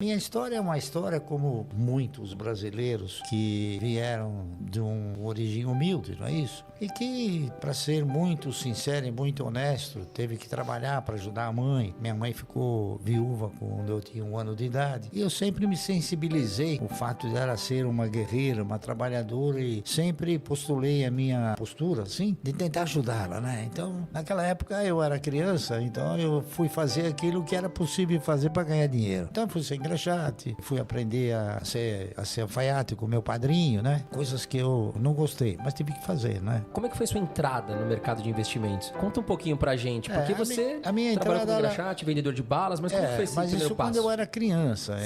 Minha história é uma história como muitos brasileiros que vieram de uma origem humilde, não é isso? E que, para ser muito sincero e muito honesto, teve que trabalhar para ajudar a mãe. Minha mãe ficou viúva quando eu tinha 1 ano de idade. E eu sempre me sensibilizei com o fato de ela ser uma guerreira, uma trabalhadora, e sempre postulei a minha postura, assim, de tentar ajudá-la, né? Então, naquela época eu era criança, então eu fui fazer aquilo que era possível fazer para ganhar dinheiro. Então, eu fui ser engraxate, fui aprender a ser alfaiate com meu padrinho, né? Coisas que eu não gostei, mas tive que fazer, né? Como é que foi sua entrada no mercado de investimentos? Conta um pouquinho pra gente, porque você a minha trabalhou entrada, como engraxate, vendedor de balas, mas como foi esse mas primeiro isso passo? quando eu era criança.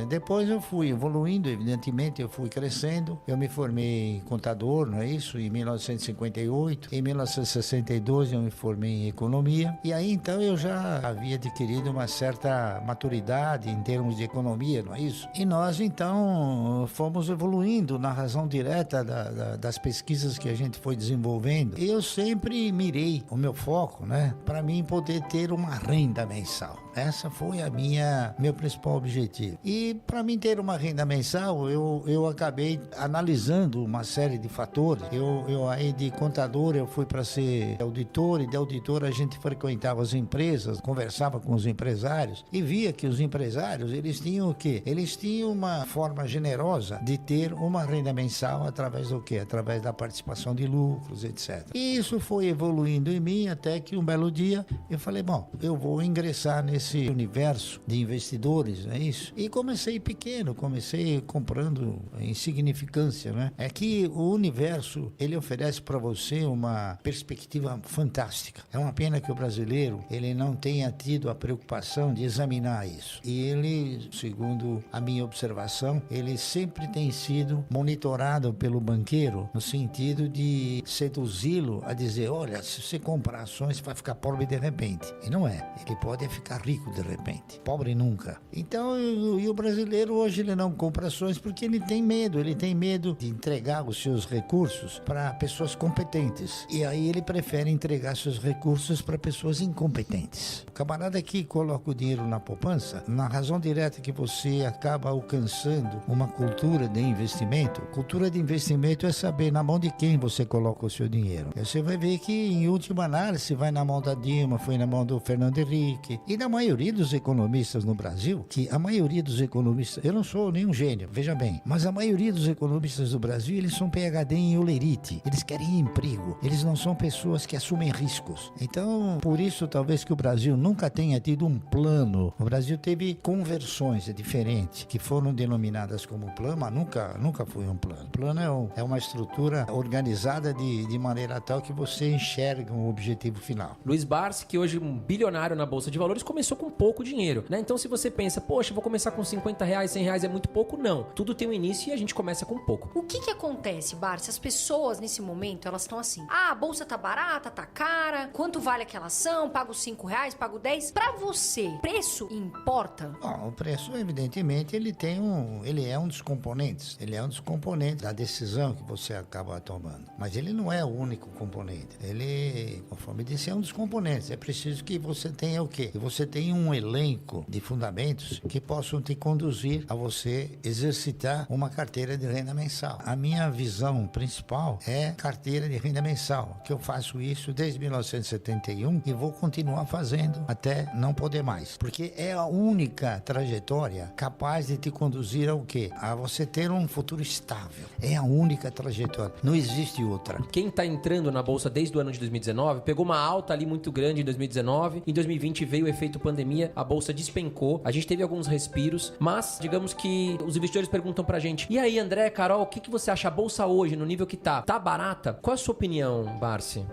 Depois eu fui evoluindo, evidentemente, eu fui crescendo. Eu me formei em contador, não é isso? Em 1958. Em 1962 eu me formei em economia. E aí então eu já havia adquirido uma certa maturidade em termos de economia, não é isso? E nós então fomos evoluindo na razão direta das pesquisas que a gente foi desenvolvendo. E eu sempre mirei o meu foco, né, para mim poder ter uma renda mensal. Essa foi meu principal objetivo. E para mim ter uma renda mensal, eu acabei analisando uma série de fatores. Eu aí de contador eu fui para ser auditor, e de auditor a gente frequentava as empresas, conversava com os empresários e via que os empresários, eles tinham o quê? Eles tinham uma forma generosa de ter uma renda mensal através do quê? Através da participação de lucros, etc. E isso foi evoluindo em mim até que um belo dia eu falei, bom, eu vou ingressar nesse universo de investidores, não é isso? E comecei pequeno, comecei comprando insignificância, né? É que o universo, ele oferece para você uma perspectiva fantástica. É uma pena que o brasileiro, ele não tenha tido a preocupação de examinar isso. E ele, segundo a minha observação, ele sempre tem sido monitorado pelo banqueiro no sentido de seduzi-lo a dizer, olha, se você comprar ações, você vai ficar pobre de repente. E não é. Ele pode ficar rico de repente. Pobre nunca. Então, e o brasileiro hoje ele não compra ações porque ele tem medo de entregar os seus recursos para pessoas competentes. E aí ele prefere entregar seus recursos para pessoas incompetentes. O camarada que coloca o dinheiro na poupança, na razão direta que você acaba alcançando uma cultura de investimento. Cultura de investimento é saber na mão de quem você coloca o seu dinheiro. Você vai ver que, em última análise, vai na mão da Dilma, foi na mão do Fernando Henrique e da maioria dos economistas no Brasil, que a maioria dos economistas, eu não sou nenhum gênio, veja bem, mas a maioria dos economistas do Brasil, eles são PhD em olerite, eles querem emprego, eles não são pessoas que assumem riscos. Então, por isso, talvez que o Brasil nunca tenha tido um plano. O Brasil teve conversões diferentes, que foram denominadas como plano, mas nunca foi um plano. Plano é uma estrutura organizada de maneira tal que você enxerga um objetivo final. Luiz Barsi, que hoje é um bilionário na Bolsa de Valores, começou com pouco dinheiro, né? Então, se você pensa, poxa, vou começar com R$50, R$100 é muito pouco, não. Tudo tem um início e a gente começa com pouco. O que acontece, Barsi? As pessoas, nesse momento, elas estão assim, a bolsa tá barata, tá cara, quanto vale aquela ação, pago R$5, pago 10. Pra você, preço importa? Bom, o preço, evidentemente, ele é um dos componentes. Ele é um dos componentes da decisão que você acaba tomando. Mas ele não é o único componente. Ele, conforme disse, é um dos componentes. É preciso que você tenha o quê? Que você tenha um elenco de fundamentos que possam te conduzir a você exercitar uma carteira de renda mensal. A minha visão principal é carteira de renda mensal, que eu faço isso desde 1971 e vou continuar fazendo até não poder mais. Porque é a única trajetória capaz de te conduzir ao quê? A você ter um futuro estável. É a única trajetória. Não existe outra. Quem tá entrando na Bolsa desde o ano de 2019, pegou uma alta ali muito grande em 2019, em 2020 veio o efeito pandemia, a Bolsa despencou, a gente teve alguns respiros, mas digamos que os investidores perguntam pra gente, e aí André, Carol, o que você acha a Bolsa hoje, no nível que tá? Tá barata? Qual é a sua opinião, Barsi?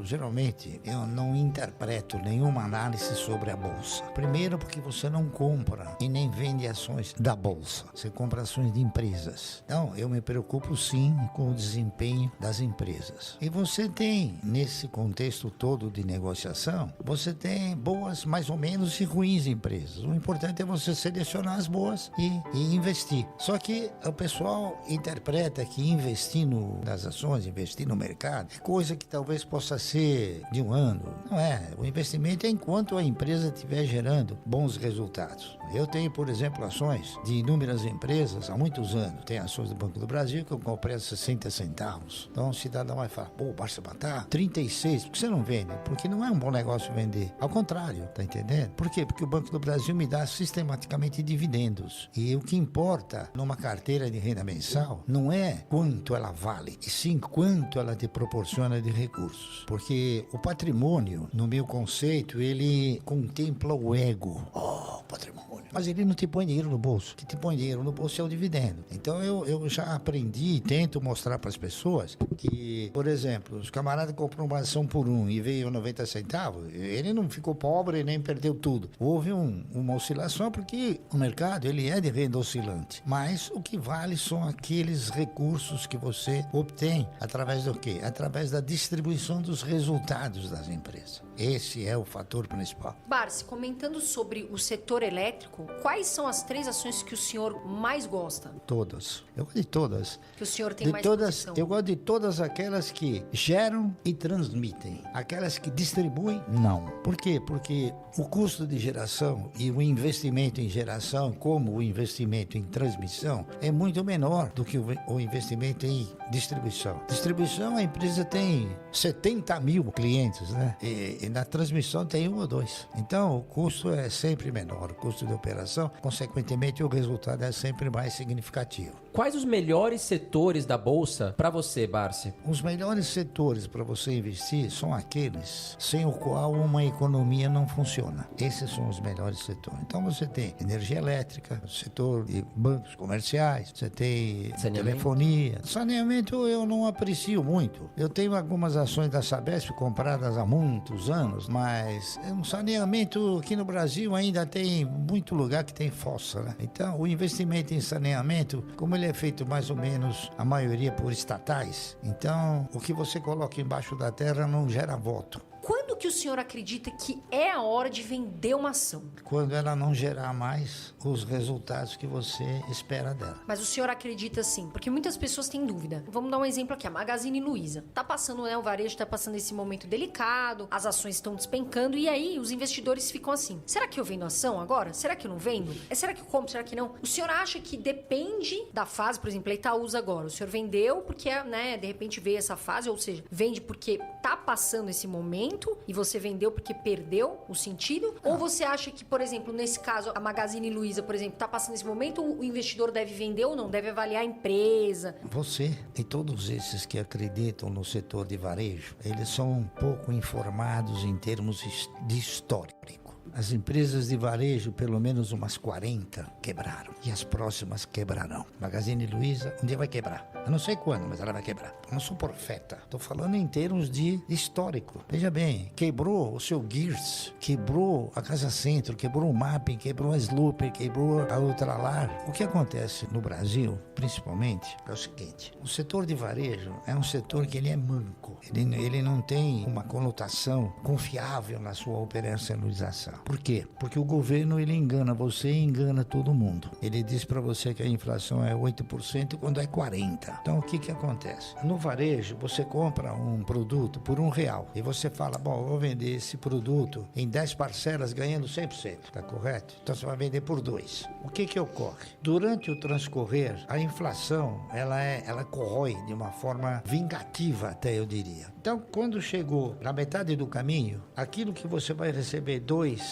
Geralmente, eu não interpreto nenhuma análise sobre a Bolsa. Primeiro porque você não compra e nem vende ações da Bolsa. Você compra ações de empresas. Então, eu me preocupo sim com o desempenho das empresas. E você tem, nesse contexto todo de negociação, você tem boas, mais ou menos, menos e ruins empresas. O importante é você selecionar as boas e investir. Só que o pessoal interpreta que investir nas ações, investir no mercado, é coisa que talvez possa ser de um ano. Não é. O investimento é enquanto a empresa estiver gerando bons resultados. Eu tenho, por exemplo, ações de inúmeras empresas há muitos anos. Tem ações do Banco do Brasil que eu comprei a 60 centavos. Então o cidadão vai falar, pô, Barça Matar, 36, por que você não vende? Porque não é um bom negócio vender. Ao contrário, tá entendendo? Por quê? Porque o Banco do Brasil me dá sistematicamente dividendos. E o que importa numa carteira de renda mensal não é quanto ela vale, e sim quanto ela te proporciona de recursos. Porque o patrimônio, no meu conceito, ele contempla o ego. Oh, patrimônio. Mas ele não te põe dinheiro no bolso. O que te põe dinheiro no bolso é o dividendo. Então eu já aprendi e tento mostrar para as pessoas que, por exemplo, os camaradas compram uma ação por 1 e veio 90 centavos, ele não ficou pobre nem perdeu tudo. Houve uma oscilação porque o mercado ele é de renda oscilante. Mas o que vale são aqueles recursos que você obtém através do quê? Através da distribuição dos resultados das empresas. Esse é o fator principal. Barsi, comentando sobre o setor elétrico, quais são as 3 ações que o senhor mais gosta? Todas. Eu gosto de todas. Que o senhor tem De mais todas, posição? eu gosto de todas aquelas que geram e transmitem. Aquelas que distribuem, não. Por quê? Porque o custo de geração e o investimento em geração, como o investimento em transmissão, é muito menor do que o investimento em distribuição. Distribuição, a empresa tem 70 mil clientes, né? E na transmissão tem 1 ou 2. Então, o custo é sempre menor, o custo de operação, consequentemente, o resultado é sempre mais significativo. Quais os melhores setores da Bolsa para você, Barsi? Os melhores setores para você investir são aqueles sem o qual uma economia não funciona. Esses são os melhores setores. Então você tem energia elétrica, setor de bancos comerciais, você tem telefonia. Saneamento eu não aprecio muito. Eu tenho algumas ações da Sabesp compradas há muitos anos, mas um saneamento aqui no Brasil ainda tem muito lugar que tem fossa, né? Então o investimento em saneamento, como ele é feito mais ou menos, a maioria por estatais, então o que você coloca embaixo da terra não gera voto. Quando que o senhor acredita que é a hora de vender uma ação? Quando ela não gerar mais os resultados que você espera dela. Mas o senhor acredita sim? Porque muitas pessoas têm dúvida. Vamos dar um exemplo aqui, a Magazine Luiza. Tá passando, né, o varejo tá passando esse momento delicado, as ações estão despencando e aí os investidores ficam assim, será que eu vendo ação agora? Será que eu não vendo? Será que eu compro? Será que não? O senhor acha que depende da fase, por exemplo, a Itaúsa agora, o senhor vendeu porque, né, de repente veio essa fase, ou seja, vende porque tá passando esse momento e você vendeu porque perdeu o sentido? Ou você acha que, por exemplo, nesse caso, a Magazine Luiza, por exemplo, tá passando esse momento, o investidor deve vender ou não? Deve avaliar a empresa? Você e todos esses que acreditam no setor de varejo, eles são um pouco informados em termos de histórico. As empresas de varejo, pelo menos umas 40, quebraram. E as próximas quebrarão. Magazine Luiza, um dia vai quebrar. Eu não sei quando, mas ela vai quebrar. Eu não sou profeta. Estou falando em termos de histórico. Veja bem, quebrou o seu Gears, quebrou a Casa Centro, quebrou o Mapping, quebrou a Slooper, quebrou a Ultralar. O que acontece no Brasil, principalmente, é o seguinte. O setor de varejo é um setor que ele é manco. Ele não tem uma conotação confiável na sua operacionalização. Por quê? Porque o governo ele engana você e engana todo mundo. Ele diz para você que a inflação é 8% quando é 40%. Então o que acontece? No varejo você compra um produto por R$1 e você fala, bom, eu vou vender esse produto em 10 parcelas ganhando 100%, tá correto? Então você vai vender por 2. O que ocorre? Durante o transcorrer, a inflação ela corrói de uma forma vingativa, até eu diria. Então quando chegou na metade do caminho, aquilo que você vai receber R$2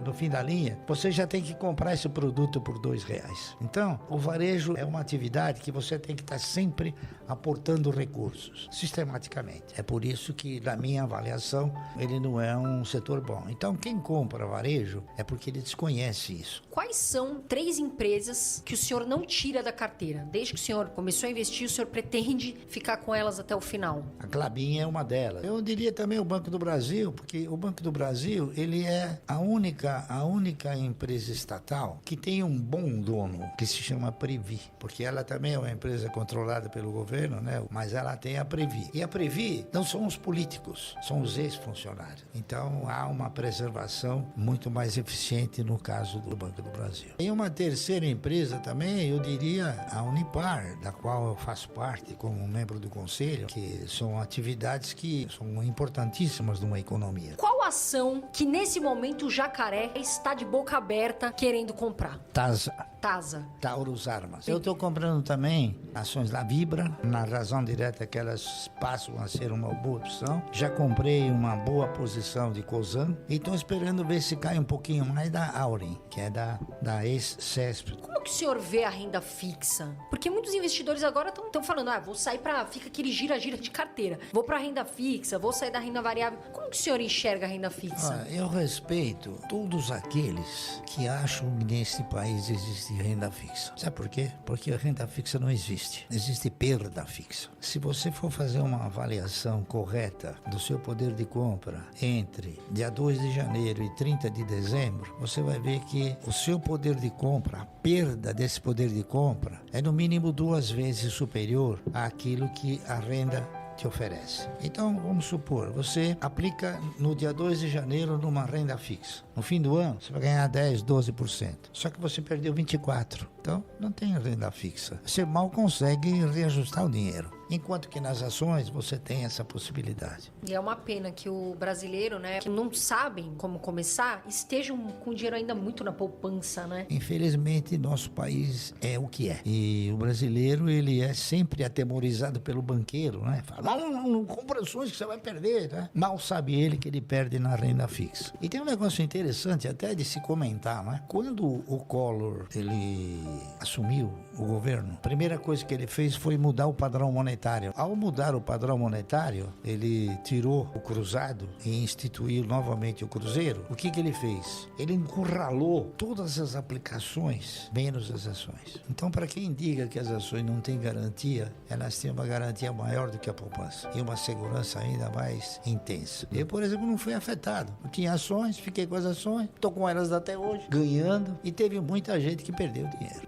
no fim da linha, você já tem que comprar esse produto por R$2. Então, o varejo é uma atividade que você tem que estar sempre aportando recursos, sistematicamente. É por isso que, na minha avaliação, ele não é um setor bom. Então, quem compra varejo é porque ele desconhece isso. Quais são 3 empresas que o senhor não tira da carteira? Desde que o senhor começou a investir, o senhor pretende ficar com elas até o final? A Klabin é uma delas. Eu diria também o Banco do Brasil, porque o Banco do Brasil Brasil, ele é a única empresa estatal que tem um bom dono, que se chama Previ, porque ela também é uma empresa controlada pelo governo, né? Mas ela tem a Previ. E a Previ não são os políticos, são os ex-funcionários. Então há uma preservação muito mais eficiente no caso do Banco do Brasil. Tem uma terceira empresa também, eu diria a Unipar, da qual eu faço parte como membro do conselho, que são atividades que são importantíssimas numa economia. Qual ação que nesse momento o Jacaré está de boca aberta querendo comprar? TASA. Taurus Armas. Eu estou comprando também ações da Vibra, na razão direta que elas passam a ser uma boa opção. Já comprei uma boa posição de Cosan e estou esperando ver se cai um pouquinho mais da Auren, que é da ex-CESP. Como que o senhor vê a renda fixa? Porque muitos investidores agora estão falando, vou sair fica aquele gira-gira de carteira. Vou para renda fixa, vou sair da renda variável. Como que o senhor enxerga a renda fixa? Eu respeito todos aqueles que acham que nesse país existe renda fixa. Sabe por quê? Porque a renda fixa não existe. Existe perda fixa. Se você for fazer uma avaliação correta do seu poder de compra entre dia 2 de janeiro e 30 de dezembro, você vai ver que o seu poder de compra, a perda desse poder de compra, é no mínimo 2 vezes superior àquilo que a renda te oferece. Então, vamos supor, você aplica no dia 2 de janeiro numa renda fixa. No fim do ano, você vai ganhar 10, 12%. Só que você perdeu 24%. Então, não tem renda fixa. Você mal consegue reajustar o dinheiro. Enquanto que nas ações você tem essa possibilidade. E é uma pena que o brasileiro, que não sabem como começar, estejam com o dinheiro ainda muito na poupança, né? Infelizmente, nosso país é o que é. E o brasileiro, ele é sempre atemorizado pelo banqueiro, né? Fala, não compra ações que você vai perder, né? Mal sabe ele que ele perde na renda fixa. E tem um negócio interessante até de se comentar, né? Quando o Collor, ele assumiu o governo, a primeira coisa que ele fez foi mudar o padrão monetário. Ao mudar o padrão monetário, ele tirou o cruzado e instituiu novamente o cruzeiro. O que ele fez? Ele encurralou todas as aplicações, menos as ações. Então, para quem diga que as ações não têm garantia, elas têm uma garantia maior do que a poupança e uma segurança ainda mais intensa. Eu, por exemplo, não fui afetado. Eu tinha ações, fiquei com as ações, estou com elas até hoje, ganhando, e teve muita gente que perdeu dinheiro.